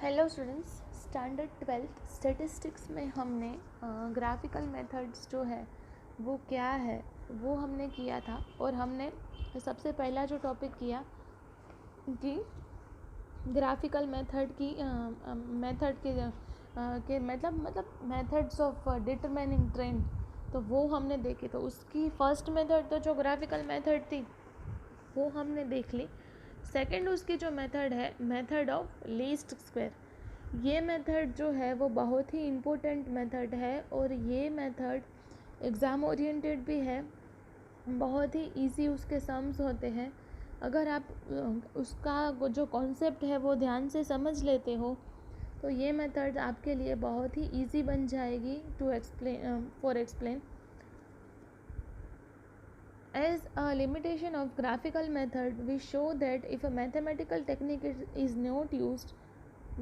Hello students, standard 12th statistics में हमने graphical methods जो है वो क्या है वो हमने किया था। और हमने सबसे पहला जो टॉपिक किया कि ग्राफिकल मेथड की मेथड के मतलब मेथड्स ऑफ डिटरमाइनिंग ट्रेंड, तो वो हमने देखे। तो उसकी फर्स्ट मेथड तो जो ग्राफिकल मेथड थी वो हमने देख ली। सेकंड उसकी जो मेथड है, मेथड ऑफ लीस्ट स्क्वायर, ये मेथड जो है वो बहुत ही इम्पोर्टेंट मेथड है और ये मेथड एग्ज़ाम ओरिएंटेड भी है। बहुत ही इजी उसके सम्स होते हैं। अगर आप उसका जो कॉन्सेप्ट है वो ध्यान से समझ लेते हो तो ये मेथड आपके लिए बहुत ही इजी बन जाएगी to explain. As a limitation of graphical method, we show that if a mathematical technique is not used,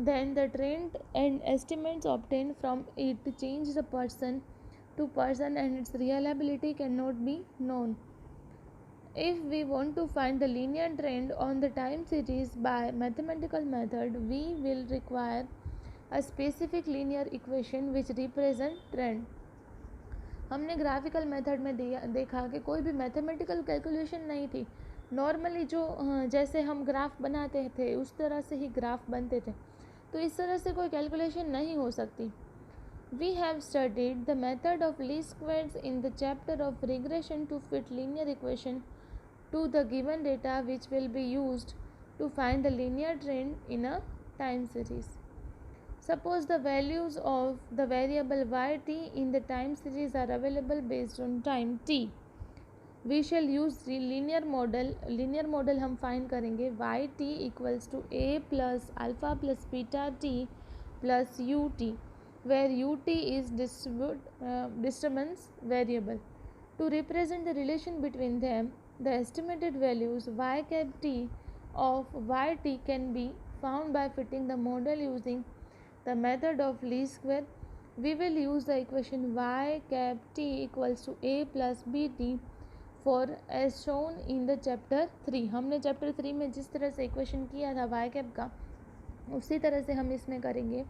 then the trend and estimates obtained from it change the person to person and its reliability cannot be known. If we want to find the linear trend on the time series by mathematical method, we will require a specific linear equation which represent trend. हमने graphical method में देखा कि कोई भी mathematical calculation नहीं थी। Normally जो जैसे हम ग्राफ बनाते थे उस तरह से ही ग्राफ बनते थे, तो इस तरह से कोई कैलकुलेशन नहीं हो सकती। We have studied the method of least squares in the chapter of regression to fit linear equation to the given data which will be used to find the linear trend in a time series. Suppose the values of the variable yt in the time series are available based on time t. We shall use the linear model. Linear model हम find करेंगे yt equals to a plus alpha plus beta t plus ut, where ut is disturbance variable. To represent the relation between them, the estimated values y cap t of yt can be found by fitting the model using the method of least square. We will use the equation y cap t equals to a plus bt for as shown in the chapter 3. हमने chapter 3 में जिस तरह से equation किया था y cap का, उसी तरह से हम इसमें करेंगे.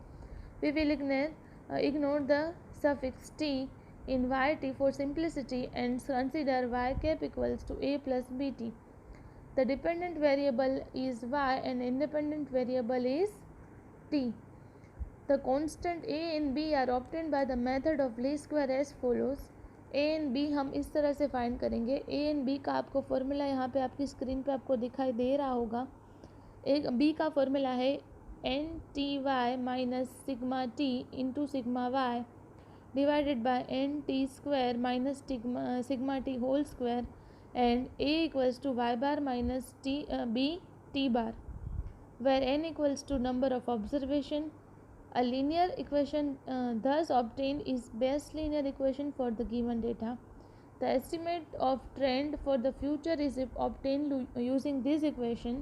We will ignore the suffix t in yt for simplicity and consider y cap equals to a plus bt. The dependent variable is y and independent variable is t. The constant a and b are obtained by the method of least square as follows. a and b हम इस तरह से find करेंगे. a and b का आपको formula यहाँ पे आपकी स्क्रीन पे आपको दिखाई दे रहा होगा. एक b का फॉर्मूला है N T Y minus sigma T into sigma Y divided by N T square minus sigma T whole square and a equals to Y bar minus T B T bar, where n equals to number of observation. A linear equation thus obtained is best linear equation for the given data. The estimate of trend for the future is obtained using this equation.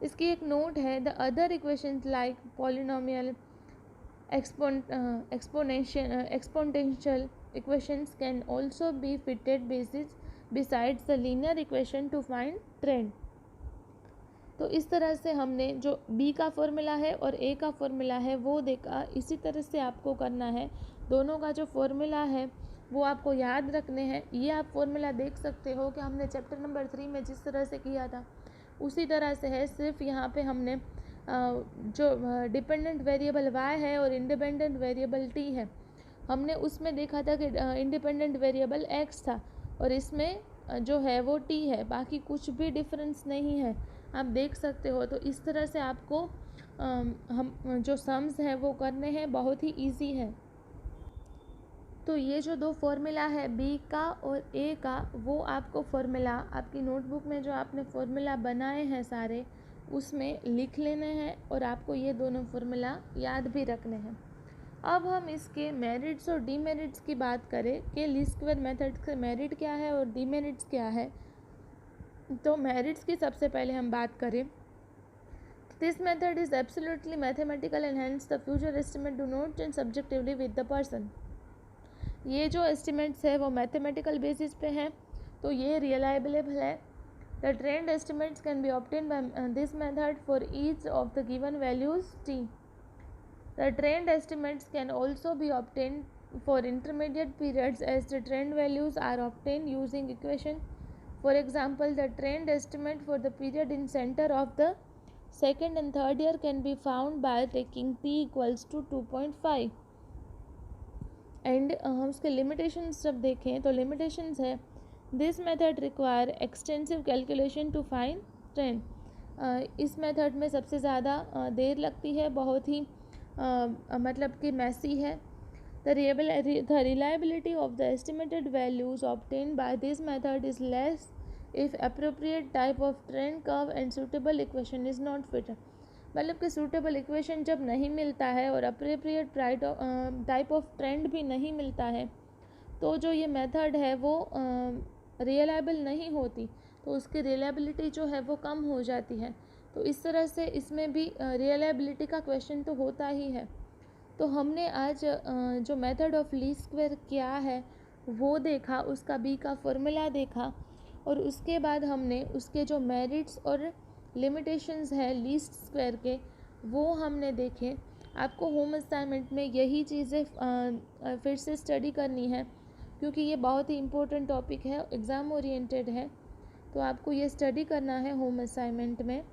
इसकी एक note है, the other equations like polynomial, exponential equations can also be fitted besides the linear equation to find trend. तो इस तरह से हमने जो b का फॉर्मूला है और a का फॉर्मूला है वो देखा. इसी तरह से आपको करना है. दोनों का जो फॉर्मूला है वो आपको याद रखने हैं. ये आप फॉर्मूला देख सकते हो कि हमने चैप्टर नंबर 3 में जिस तरह से किया था उसी तरह से है. सिर्फ यहाँ पे हमने जो डिपेंडेंट वेरिएबल y है और इंडिपेंडेंट वेरिएबल t है, हमने उसमें देखा था कि इंडिपेंडेंट वेरिएबल x था और इसमें जो है वो t है. बाकी कुछ भी डिफरेंस नहीं है, आप देख सकते हो. तो इस तरह से आपको हम जो सम्स हैं वो करने हैं. बहुत ही इजी है. तो ये जो दो फॉर्मूला है b का और a का, वो आपको फॉर्मूला आपकी नोटबुक में जो आपने फॉर्मूला बनाए हैं सारे उसमें लिख लेने हैं और आपको ये दोनों फॉर्मूला याद भी रखने हैं. अब हम इसके मेरिट्स और डीमेरिट्स की बात करें कि लीस्ट स्क्वायर मेथड के मेरिट क्या है और डीमेरिट्स क्या है. तो मेरिट्स की सबसे पहले हम बात करें. This method is absolutely mathematical and hence the future estimate do not change subjectively with the person. ये जो एस्टिमेट्स है वो मैथमेटिकल बेसिस पे हैं, तो ये रिलायबल है. The trend estimates can be obtained by this method for each of the given values t. The trend estimates can also be obtained for intermediate periods as the trend values are obtained using equation. For example, the trend estimate for the period in center of the second and third year can be found by taking t equals to 2.5. And हम उसके limitations जब देखें तो limitations है this method require extensive calculation to find trend. इस मेथड में सबसे ज़्यादा देर लगती है, बहुत ही मतलब कि मैसी है. The reliability of the estimated values obtained by this method is less if appropriate type of trend curve and suitable equation is not fit. मतलब कि सूटेबल इक्वेशन जब नहीं मिलता है और अप्रोप्रिएट टाइप ऑफ ट्रेंड भी नहीं मिलता है तो जो ये मेथड है वो रियलाइबल नहीं होती, तो उसकी रियलाइबिलिटी जो है वो कम हो जाती है. तो इस तरह से इसमें भी रियलाइबिलिटी का क्वेश्चन तो होता ही है. तो हमने आज जो मेथड ऑफ लीस्ट स्क्वायर क्या है वो देखा, उसका बी का फॉर्मूला देखा और उसके बाद हमने उसके जो मेरिट्स और लिमिटेशंस है लीस्ट स्क्वायर के वो हमने देखे. आपको होम असाइनमेंट में यही चीज़ें फिर से स्टडी करनी है क्योंकि ये बहुत ही इम्पोर्टेंट टॉपिक है, एग्ज़ाम ओरिएंटेड है, तो आपको ये स्टडी करना है होम असाइनमेंट में.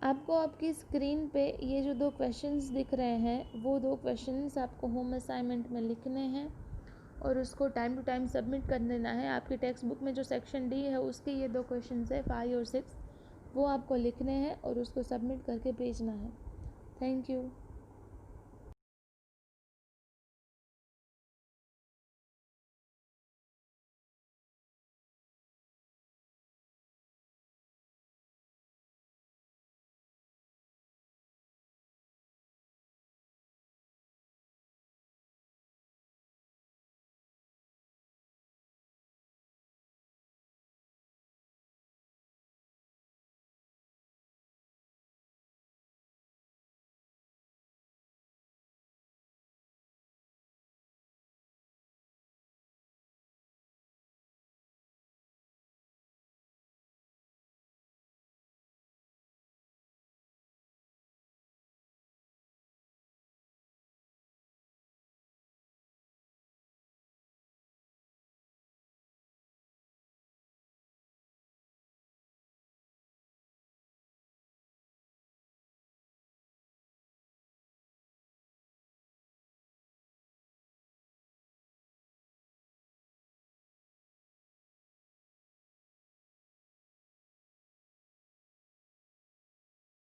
आपको आपकी स्क्रीन पे ये जो 2 क्वेश्चंस दिख रहे हैं वो 2 क्वेश्चंस आपको होम असाइनमेंट में लिखने हैं और उसको टाइम टू टाइम सबमिट कर देना है. आपकी टेक्स्ट बुक में जो सेक्शन डी है उसके ये 2 क्वेश्चंस है 5 और 6, वो आपको लिखने हैं और उसको सबमिट करके भेजना है. Thank you.